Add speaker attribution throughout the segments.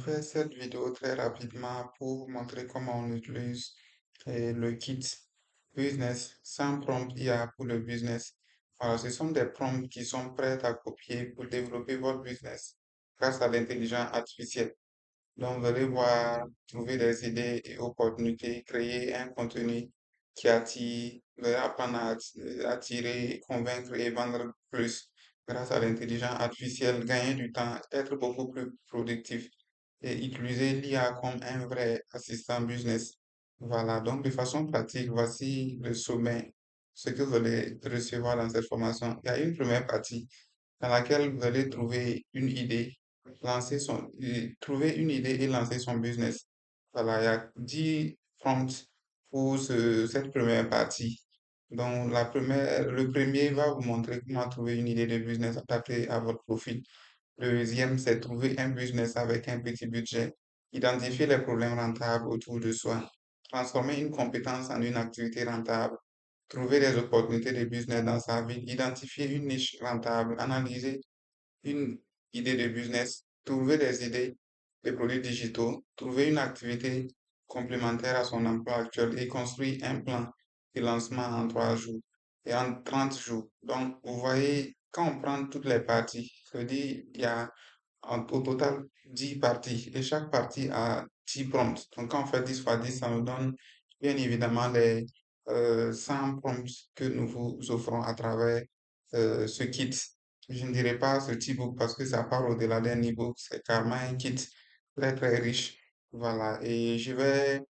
Speaker 1: fais cette vidéo très rapidement pour vous montrer comment on utilise le kit business sans prompt IA pour le business. Alors, ce sont des prompts qui sont prêts à copier pour développer votre business grâce à l'intelligence artificielle. Donc, vous allez voir, trouver des idées et opportunités, créer un contenu qui attire, vous allez apprendre à attirer, convaincre et vendre plus grâce à l'intelligence artificielle, gagner du temps, être beaucoup plus productif et utiliser l'IA comme un vrai assistant business. Voilà, donc de façon pratique, voici le sommet, ce que vous allez recevoir dans cette formation. Il y a une première partie dans laquelle vous allez trouver une idée, trouver une idée et lancer son business. Voilà, il y a 10 prompts pour cette première partie. Donc, le premier va vous montrer comment trouver une idée de business adaptée à votre profil. Le deuxième, c'est trouver un business avec un petit budget. Identifier les problèmes rentables autour de soi. Transformer une compétence en une activité rentable. Trouver des opportunités de business dans sa vie. Identifier une niche rentable. Analyser une idée de business, trouver des idées de produits digitaux, trouver une activité complémentaire à son emploi actuel et construire un plan de lancement en 3 jours et en 30 jours. Donc, vous voyez, quand on prend toutes les parties, ça veut dire il y a au total 10 parties et chaque partie a 10 prompts. Donc, quand on fait 10 fois 10, ça nous donne bien évidemment les 100 prompts que nous vous offrons à travers ce kit. Je ne dirais pas ce petit book parce que ça part au-delà d'un e-book, c'est carrément un kit très très riche. Voilà, et je vais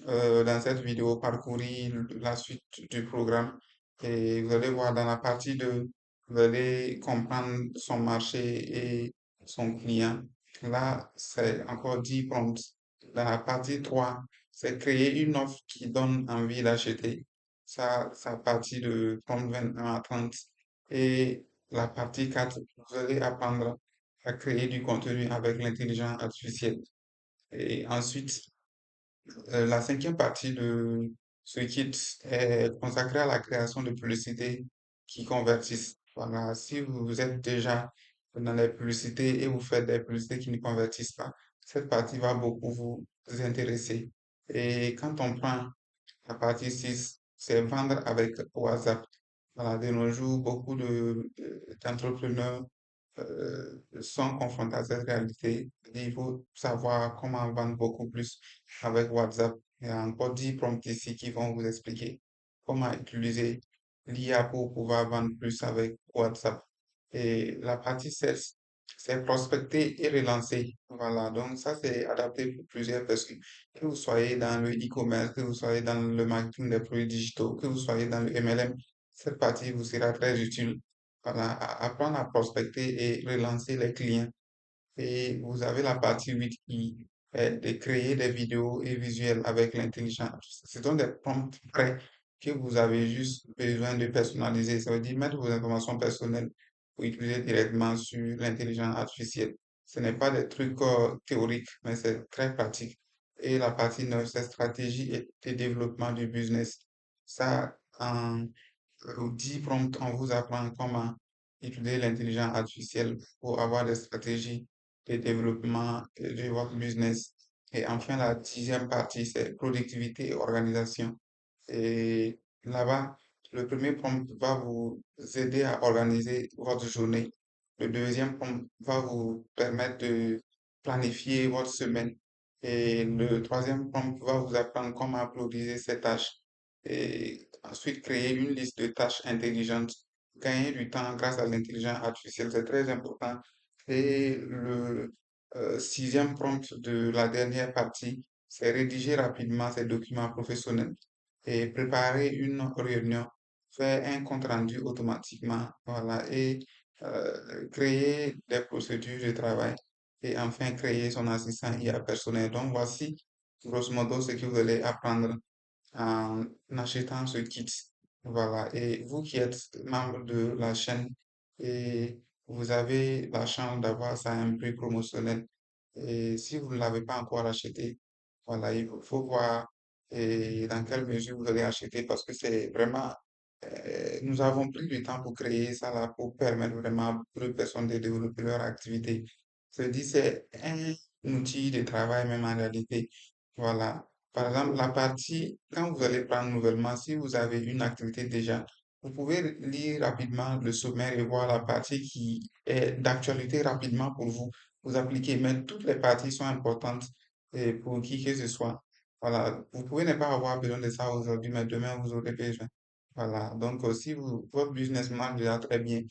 Speaker 1: dans cette vidéo parcourir la suite du programme et vous allez voir dans la partie 2, vous allez comprendre son marché et son client. Là, c'est encore 10 prompts. Dans la partie 3, c'est créer une offre qui donne envie d'acheter. Ça partie de prompt 21 à 30. Et la partie 4, vous allez apprendre à créer du contenu avec l'intelligence artificielle. Et ensuite, la cinquième partie de ce kit est consacrée à la création de publicités qui convertissent. Voilà, si vous êtes déjà dans les publicités et vous faites des publicités qui ne convertissent pas, cette partie va beaucoup vous intéresser. Et quand on prend la partie 6, c'est vendre avec WhatsApp. Voilà, de nos jours, beaucoup d'entrepreneurs sont confrontés à cette réalité. Il faut savoir comment vendre beaucoup plus avec WhatsApp. Il y a encore 10 prompts ici qui vont vous expliquer comment utiliser l'IA pour pouvoir vendre plus avec WhatsApp. Et la partie 16, c'est prospecter et relancer. Voilà, donc ça, c'est adapté pour plusieurs personnes. Que vous soyez dans le e-commerce, que vous soyez dans le marketing des produits digitaux, que vous soyez dans le MLM, cette partie vous sera très utile. Voilà, apprendre à prospecter et relancer les clients. Et vous avez la partie 8 qui est de créer des vidéos et visuels avec l'intelligence artificielle. Ce sont des prompts prêts que vous avez juste besoin de personnaliser. Ça veut dire mettre vos informations personnelles pour utiliser directement sur l'intelligence artificielle. Ce n'est pas des trucs théoriques, mais c'est très pratique. Et la partie 9, c'est stratégie et développement du business. Ça, en 10 prompts, on vous apprend comment utiliser l'intelligence artificielle pour avoir des stratégies de développement de votre business. Et enfin, la 10e partie, c'est productivité et organisation. Et là-bas, le premier prompt va vous aider à organiser votre journée. Le deuxième prompt va vous permettre de planifier votre semaine. Et le troisième prompt va vous apprendre comment prioriser ces tâches. Et ensuite, créer une liste de tâches intelligentes. Gagner du temps grâce à l'intelligence artificielle, c'est très important. Et le sixième prompt de la dernière partie, c'est rédiger rapidement ces documents professionnels et préparer une réunion, faire un compte rendu automatiquement, voilà, et créer des procédures de travail et enfin créer son assistant IA personnel. Donc voici grosso modo ce que vous allez apprendre en achetant ce kit. Voilà, et vous qui êtes membre de la chaîne et vous avez la chance d'avoir ça à un prix promotionnel. Et si vous ne l'avez pas encore acheté, voilà, il faut voir dans quelle mesure vous allez acheter parce que c'est vraiment, nous avons pris du temps pour créer ça là, pour permettre vraiment à beaucoup de personnes de développer leur activité. Je dis, c'est un outil de travail même en réalité. Voilà. Par exemple, la partie, quand vous allez prendre nouvellement, si vous avez une activité déjà, vous pouvez lire rapidement le sommaire et voir la partie qui est d'actualité rapidement pour vous. Vous appliquez, mais toutes les parties sont importantes pour qui que ce soit. Voilà. Vous pouvez ne pas avoir besoin de ça aujourd'hui, mais demain, vous aurez besoin. Voilà. Donc, si votre business marche déjà très bien,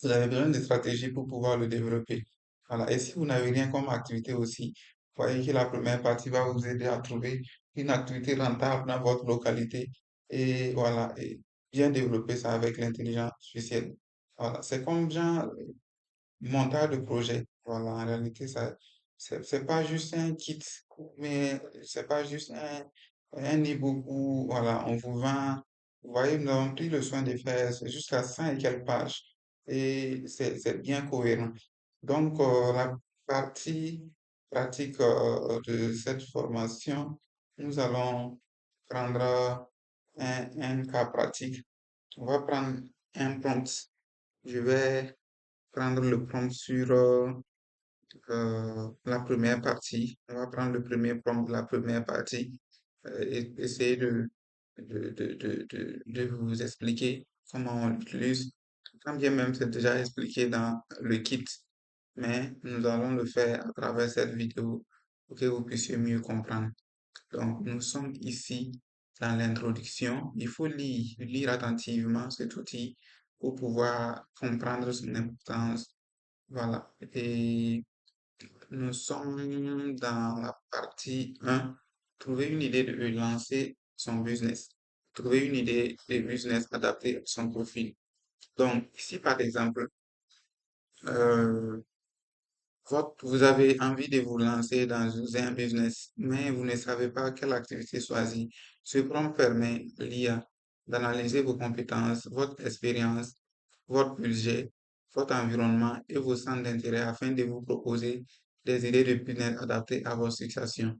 Speaker 1: vous avez besoin de stratégies pour pouvoir le développer. Voilà. Et si vous n'avez rien comme activité aussi, vous voyez que la première partie va vous aider à trouver une activité rentable dans votre localité et voilà, et bien développer ça avec l'intelligence artificielle. Voilà. C'est comme genre montage de projet. Voilà. En réalité, ça, c'est pas juste un kit, mais c'est pas juste un e-book où, voilà, on vous vend. Vous voyez, nous avons pris le soin de faire c'est jusqu'à 100 et quelques pages et c'est bien cohérent. Donc, la partie pratique de cette formation, nous allons prendre un cas pratique. On va prendre un prompt. Je vais prendre le prompt sur la première partie. On va prendre le premier prompt de la première partie et essayer de vous expliquer comment on l'utilise. Quand bien même c'est déjà expliqué dans le kit, mais nous allons le faire à travers cette vidéo pour que vous puissiez mieux comprendre. Donc, nous sommes ici dans l'introduction. Il faut lire attentivement cet outil pour pouvoir comprendre son importance. Voilà. Et nous sommes dans la partie 1. Trouver une idée de lancer son business. Trouver une idée de business adaptée à son profil. Donc, ici, par exemple, euh, vous avez envie de vous lancer dans un business, mais vous ne savez pas quelle activité choisir. Ce prompt permet l'IA d'analyser vos compétences, votre expérience, votre budget, votre environnement et vos centres d'intérêt afin de vous proposer des idées de business adaptées à votre situation.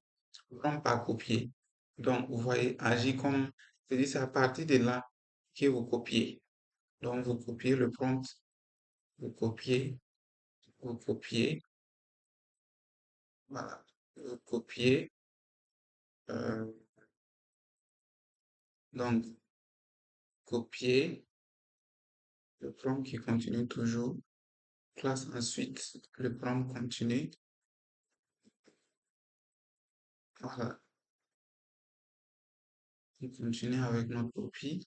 Speaker 1: Prompt pas copier. Donc, vous voyez, agir comme, c'est-à-dire c'est à partir de là que vous copiez. Donc, vous copiez le prompt, vous copiez, vous copiez, voilà, vous copiez. Euh, donc, copier le prompt qui continue toujours. Classe ensuite le prompt continue. Voilà. On continue avec notre copie.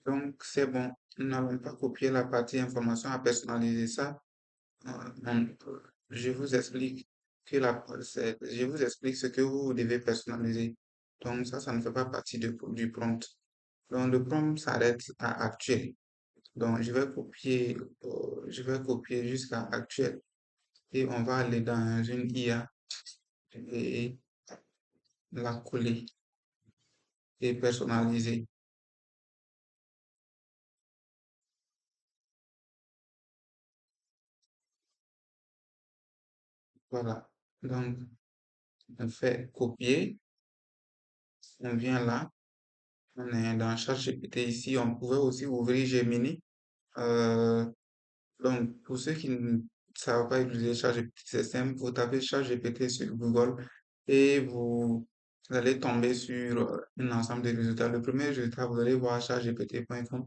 Speaker 1: Donc, c'est bon. Nous n'allons pas copier la partie information à personnaliser ça. Je vous explique je vous explique ce que vous devez personnaliser. Donc, ça ne fait pas partie du prompt. Donc, le prompt s'arrête à actuel. Donc, je vais copier jusqu'à actuel et on va aller dans une IA et la coller et personnaliser. Voilà. Donc, on fait copier, on vient là, on est dans ChatGPT ici, on pouvait aussi ouvrir Gemini. Euh, donc, pour ceux qui ne savent pas utiliser ChatGPT, c'est simple, vous tapez ChatGPT sur Google et vous allez tomber sur un ensemble de résultats. Le premier résultat, vous allez voir chatgpt.com.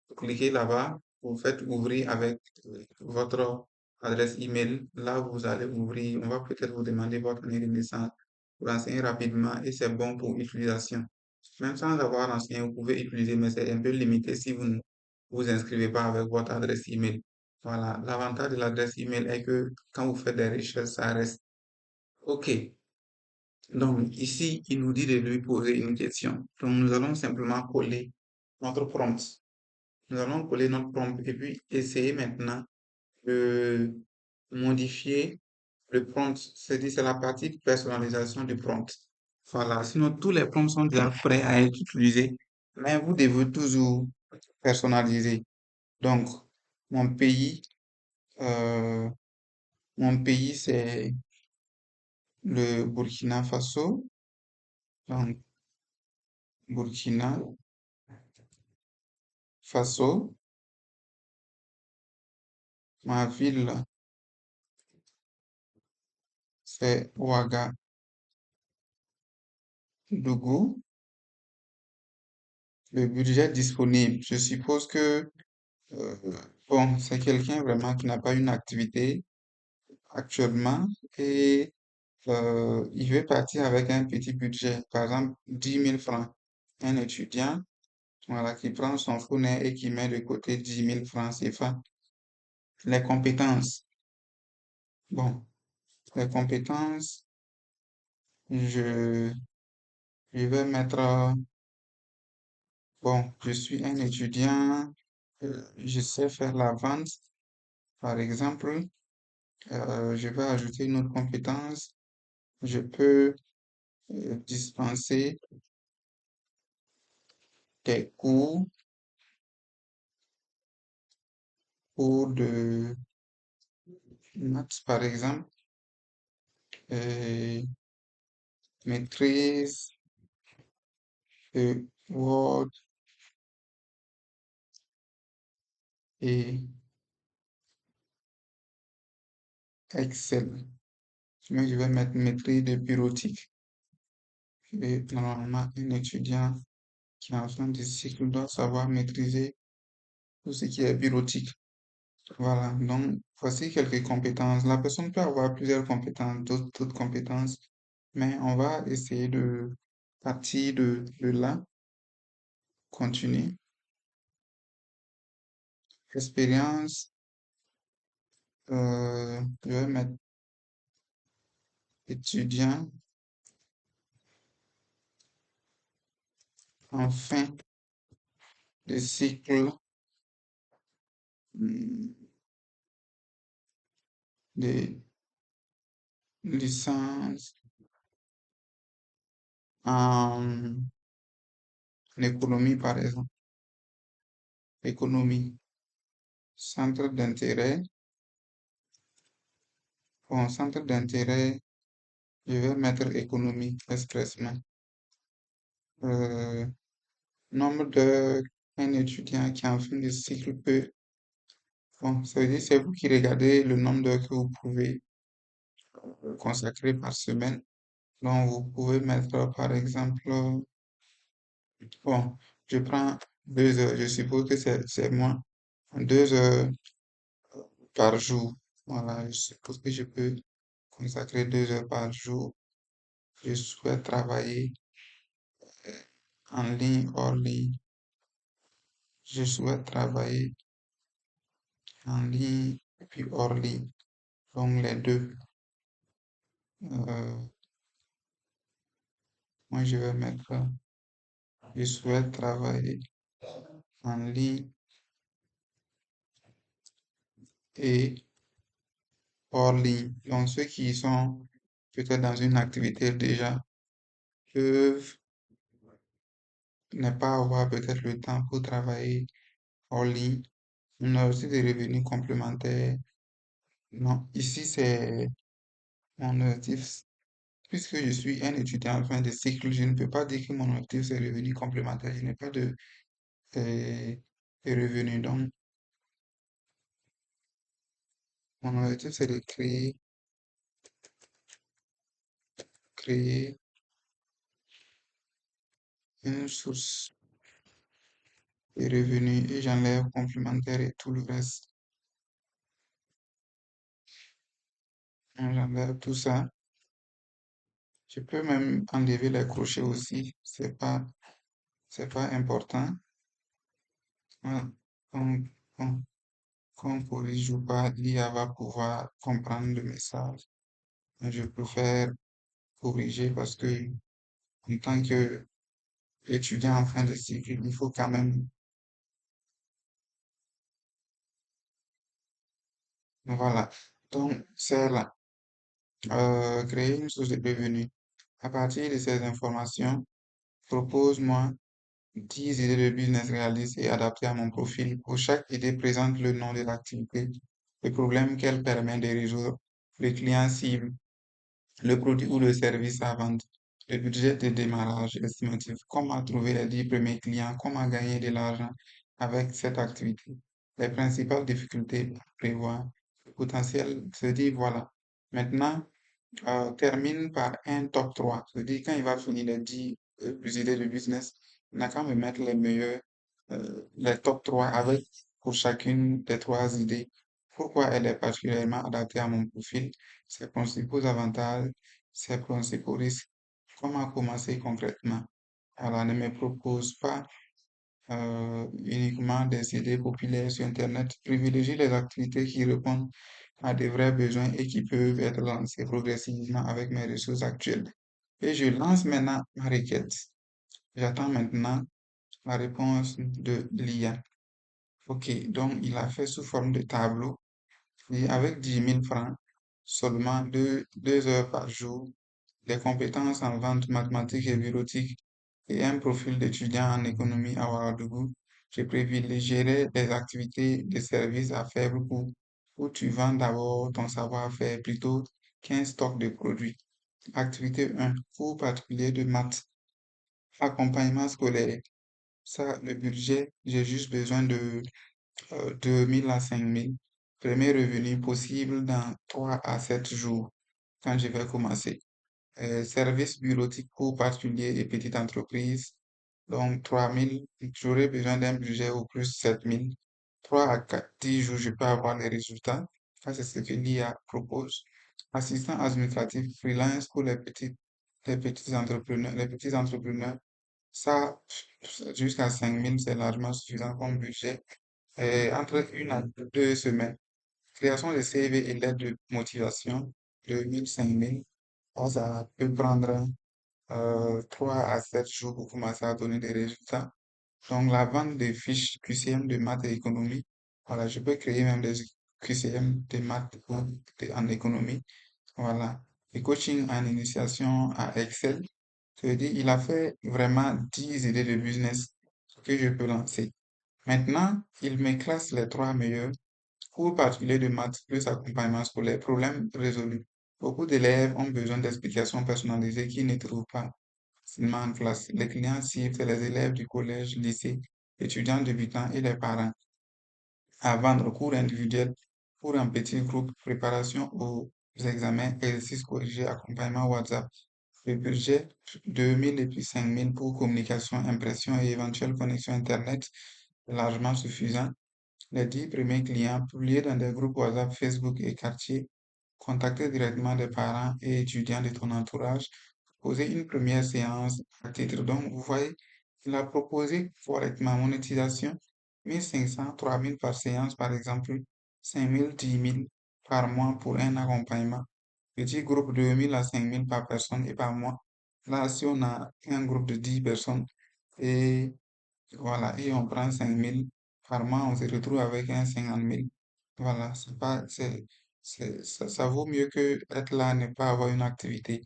Speaker 1: Vous cliquez là-bas, vous faites ouvrir avec votre adresse email. Là, vous allez ouvrir, on va peut-être vous demander votre année de naissance. Vous renseignez rapidement et c'est bon pour utilisation. Même sans avoir renseigné, vous pouvez utiliser, mais c'est un peu limité si vous ne vous inscrivez pas avec votre adresse email. Voilà, l'avantage de l'adresse email est que quand vous faites des recherches, ça reste OK. Donc, ici, il nous dit de lui poser une question. Donc, nous allons simplement coller notre prompt. Nous allons coller notre prompt et puis essayer maintenant de modifier le prompt. C'est la partie de personnalisation du prompt. Voilà, sinon tous les prompts sont déjà prêts à être utilisés, mais vous devez toujours personnaliser. Donc, mon pays, euh, mon pays c'est le Burkina Faso. Donc, Burkina Faso, ma ville. c'est Ouagadougou. Le budget disponible. Je suppose que, euh, bon, c'est quelqu'un vraiment qui n'a pas une activité actuellement et il veut partir avec un petit budget, par exemple 10 000 francs. Un étudiant, voilà, qui prend son fonds et qui met de côté 10 000 francs CFA. Les compétences. Bon, les compétences, je, je vais mettre, bon, je suis un étudiant, je sais faire la vente, par exemple. Je vais ajouter une autre compétence. Je peux dispenser des cours de maths, par exemple, et maîtrise de Word et Excel. Mais je vais mettre maîtrise de bureautique. Et normalement, un étudiant qui est en fin de cycle doit savoir maîtriser tout ce qui est bureautique. Voilà, donc voici quelques compétences. La personne peut avoir plusieurs compétences, d'autres compétences, mais on va essayer de partir de là, continuer. Expérience, je vais mettre étudiant en fin de cycle de licence en économie, par exemple. Économie, centre d'intérêt. Bon, centre d'intérêt, je vais mettre économie expressement. Euh, Nombre d'heures qu'un étudiant qui est en fin de cycle peut. Bon, ça veut dire c'est vous qui regardez le nombre d'heures que vous pouvez consacrer par semaine. Donc, vous pouvez mettre, par exemple, bon, je prends 2 heures. Je suppose que c'est moins. 2 heures par jour. Voilà, je suppose que je peux consacrer 2 heures par jour. Je souhaite travailler en ligne, hors ligne. Je souhaite travailler en ligne et puis hors ligne. Donc, les deux. Euh, Moi, je vais mettre, je souhaite travailler en ligne et hors ligne. Donc, ceux qui sont peut-être dans une activité déjà peuvent ne pas avoir peut-être le temps pour travailler hors ligne. On a aussi des revenus complémentaires. Non, ici, c'est mon objectif. Puisque je suis un étudiant en fin de cycle, je ne peux pas dire que mon objectif, c'est revenu complémentaire. Je n'ai pas euh, de revenus. Donc, mon objectif, c'est de créer une source de revenus et j'enlève complémentaire et tout le reste. J'enlève tout ça. Je peux même enlever les crochets aussi. C'est pas important. Voilà. Donc, qu'on corrige ou pas, l'IA va pouvoir comprendre le message. Mais je préfère corriger parce que en tant qu'étudiant en fin de cycle, il faut quand même, voilà. Donc, c'est là. Créer une source de revenus. À partir de ces informations, propose-moi 10 idées de business réalistes et adaptées à mon profil. Pour chaque idée, présente le nom de l'activité, le problème qu'elle permet de résoudre, le client cible, le produit ou le service à vendre, le budget de démarrage estimatif, comment trouver les 10 premiers clients, comment gagner de l'argent avec cette activité, les principales difficultés à prévoir, le potentiel, se dit voilà. Maintenant, termine par un top 3. C'est-à-dire, quand il va finir les 10 idées de business, il n'a qu'à me mettre les meilleurs, les top 3 avec pour chacune des trois idées. Pourquoi elle est particulièrement adaptée à mon profil, ses principaux avantages, ses principaux risques. Comment commencer concrètement? Alors, ne me propose pas uniquement des idées populaires sur Internet. Privilégie les activités qui répondent à des vrais besoins et qui peuvent être lancées progressivement avec mes ressources actuelles. Et je lance maintenant ma requête. J'attends maintenant la réponse de l'IA. OK, donc il a fait sous forme de tableau. Et avec 10 000 francs, seulement 2 heures par jour, des compétences en vente mathématique et bureautique et un profil d'étudiant en économie à Ouagadougou, je privilégierais des activités de service à faible coût où tu vends d'abord ton savoir-faire plutôt qu'un stock de produits. Activité 1, cours particulier de maths, accompagnement scolaire. Ça, le budget, j'ai juste besoin de 2 000 à 5 000. Premier revenu possible dans 3 à 7 jours quand je vais commencer. Services bureautiques pour particuliers et petites entreprises. Donc 3 000, j'aurais besoin d'un budget au plus 7 000. 3 à 4, 10 jours, je peux avoir les résultats. Ça, c'est ce que l'IA propose. Assistant administratif freelance pour les petits entrepreneurs. Ça, jusqu'à 5 000, c'est largement suffisant comme budget. Entre 1 à 2 semaines. Création de CV et lettres de motivation, 2 000, 5 000. Ça peut prendre 3 à 7 jours pour commencer à donner des résultats. Donc, la vente des fiches QCM de maths et économie. Voilà, je peux créer même des QCM de maths en économie. Voilà. Et coaching en initiation à Excel. Ça veut dire, il a fait vraiment 10 idées de business que je peux lancer. Maintenant, il me classe les trois meilleurs. Cours particulier de maths plus accompagnement scolaire, problème résolu. Beaucoup d'élèves ont besoin d'explications personnalisées qu'ils ne trouvent pas facilement en classe. Les clients cibles, c'est les élèves du collège, lycée, étudiants débutants et les parents. À vendre cours individuels, cours en petit groupe, préparation aux examens, exercices corrigés, accompagnement WhatsApp. Le budget, 2 000 et puis 5 000 pour communication, impression et éventuelle connexion Internet, largement suffisant. Les 10 premiers clients publiés dans des groupes WhatsApp, Facebook et quartier, contacter directement des parents et étudiants de ton entourage, poser une première séance à titre. Donc, vous voyez, il a proposé correctement monétisation 1 500, 3 000 par séance, par exemple, 5 000, 10 000 par mois pour un accompagnement. Petit groupe de 1 000 à 5 000 par personne et par mois. Là, si on a un groupe de 10 personnes et voilà, et on prend 5 000 par mois, on se retrouve avec un 50 000. Voilà, c'est pas, ça vaut mieux que être là, ne pas avoir une activité.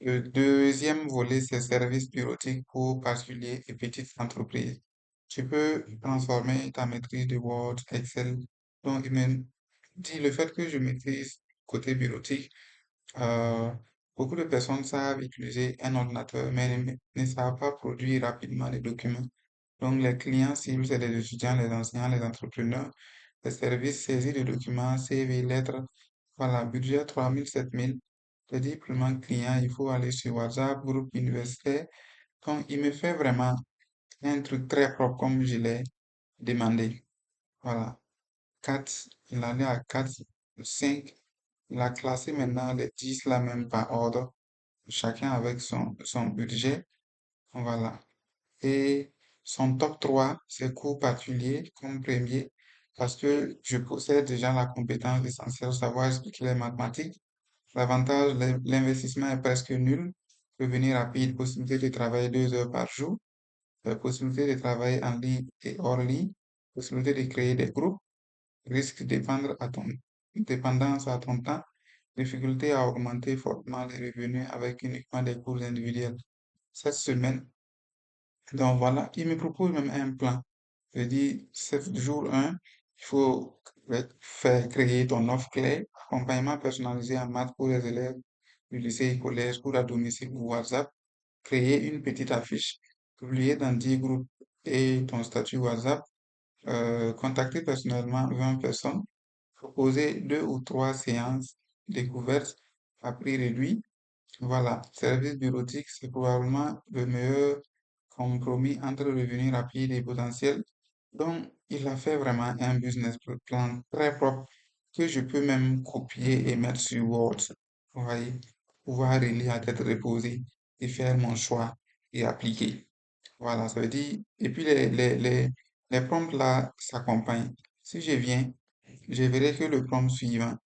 Speaker 1: Le deuxième volet, c'est services bureautiques pour particuliers et petites entreprises. Tu peux transformer ta maîtrise de Word, Excel. Donc, il me dit le fait que je maîtrise côté bureautique, euh, beaucoup de personnes savent utiliser un ordinateur, mais ne savent pas produire rapidement les documents. Donc, les clients cibles, c'est les étudiants, les enseignants, les entrepreneurs, les services saisie de documents, CV, lettres. Voilà, budget 3 000, 7 000. Les 10 premiers clients, il faut aller sur WhatsApp, groupe universitaire. Donc, il me fait vraiment un truc très propre comme je l'ai demandé. Voilà. 4, il en est à 4, 5. Il a classé maintenant les 10 là même par ordre, chacun avec son budget. Voilà. Et son top 3 c'est cours particulier comme premier, parce que je possède déjà la compétence essentielle, savoir expliquer les mathématiques. L'avantage, l'investissement est presque nul. Revenu rapide, possibilité de travailler 2 heures par jour, possibilité de travailler en ligne et hors ligne, possibilité de créer des groupes, risque de dépendance à ton temps, difficulté à augmenter fortement les revenus avec uniquement des cours individuels. Cette semaine, donc voilà, il me propose même un plan. Je dis, c'est jour 1, il faut faire créer ton offre clé, accompagnement personnalisé en maths pour les élèves du lycée et collège, pour à domicile ou WhatsApp, créer une petite affiche, publier dans 10 groupes et ton statut WhatsApp, contacter personnellement 20 personnes, proposer 2 ou 3 séances découvertes, à prix réduit. Voilà, service bureautique, c'est probablement le meilleur compromis entre revenu rapide et potentiel. Donc, il a fait vraiment un business plan très propre que je peux même copier et mettre sur Word. Vous voyez, pouvoir relire à tête reposée et faire mon choix et appliquer. Voilà, ça veut dire, et puis les prompts là s'accompagnent. Si je viens, je verrai que le prompt suivant,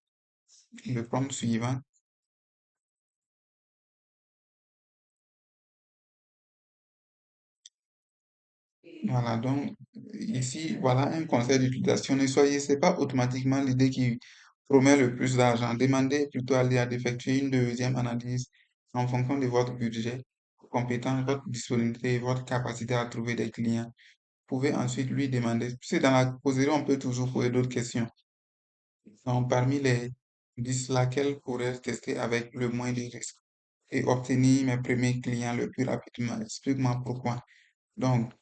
Speaker 1: voilà, donc ici, voilà un conseil d'utilisation. Ne soyez, c'est pas automatiquement l'idée qui promet le plus d'argent. Demandez plutôt à l'IA d'effectuer une deuxième analyse en fonction de votre budget, vos compétences, votre disponibilité, votre capacité à trouver des clients. Vous pouvez ensuite lui demander, c'est dans la causerie, on peut toujours poser d'autres questions. Donc, parmi les 10, laquelle pourrais tester avec le moins de risques et obtenir mes premiers clients le plus rapidement? Explique-moi pourquoi. Donc,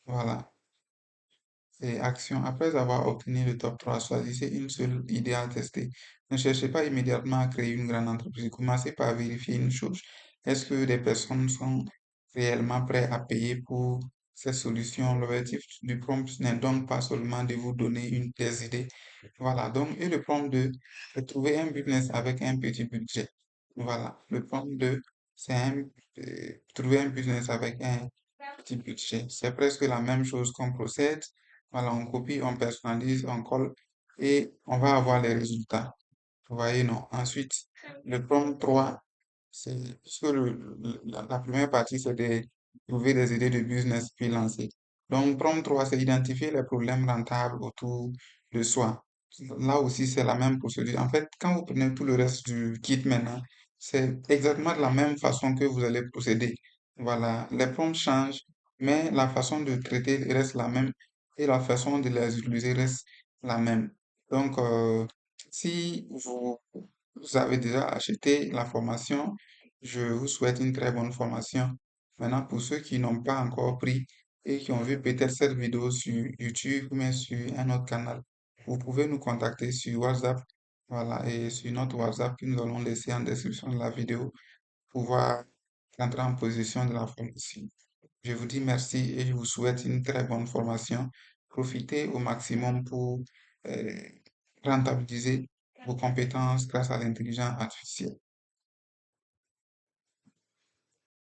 Speaker 1: voilà. Et action. Après avoir obtenu le top 3, choisissez une seule idée à tester. Ne cherchez pas immédiatement à créer une grande entreprise. Commencez par vérifier une chose. Est-ce que des personnes sont réellement prêtes à payer pour ces solutions? L'objectif du prompt n'est donc pas seulement de vous donner des idées. Voilà. Donc, et le prompt 2, c'est trouver un business avec un petit budget. Voilà. Le prompt 2, c'est trouver un business avec un petit budget. C'est presque la même chose qu'on procède. Voilà, on copie, on personnalise, on colle et on va avoir les résultats. Vous voyez, non. Ensuite, le prompt 3, c'est puisque la première partie, c'est de trouver des idées de business puis lancer. Donc, prompt 3, c'est identifier les problèmes rentables autour de soi. Là aussi, c'est la même procédure. En fait, quand vous prenez tout le reste du kit maintenant, c'est exactement de la même façon que vous allez procéder. Voilà, les prompts changent, mais la façon de traiter reste la même et la façon de les utiliser reste la même. Donc, si vous avez déjà acheté la formation, je vous souhaite une très bonne formation. Maintenant, pour ceux qui n'ont pas encore pris et qui ont vu peut-être cette vidéo sur YouTube ou bien sur un autre canal, vous pouvez nous contacter sur WhatsApp. Voilà, et sur notre WhatsApp que nous allons laisser en description de la vidéo pour pouvoir entrer en position de la formation. Je vous dis merci et je vous souhaite une très bonne formation. Profitez au maximum pour euh, rentabiliser vos compétences grâce à l'intelligence artificielle.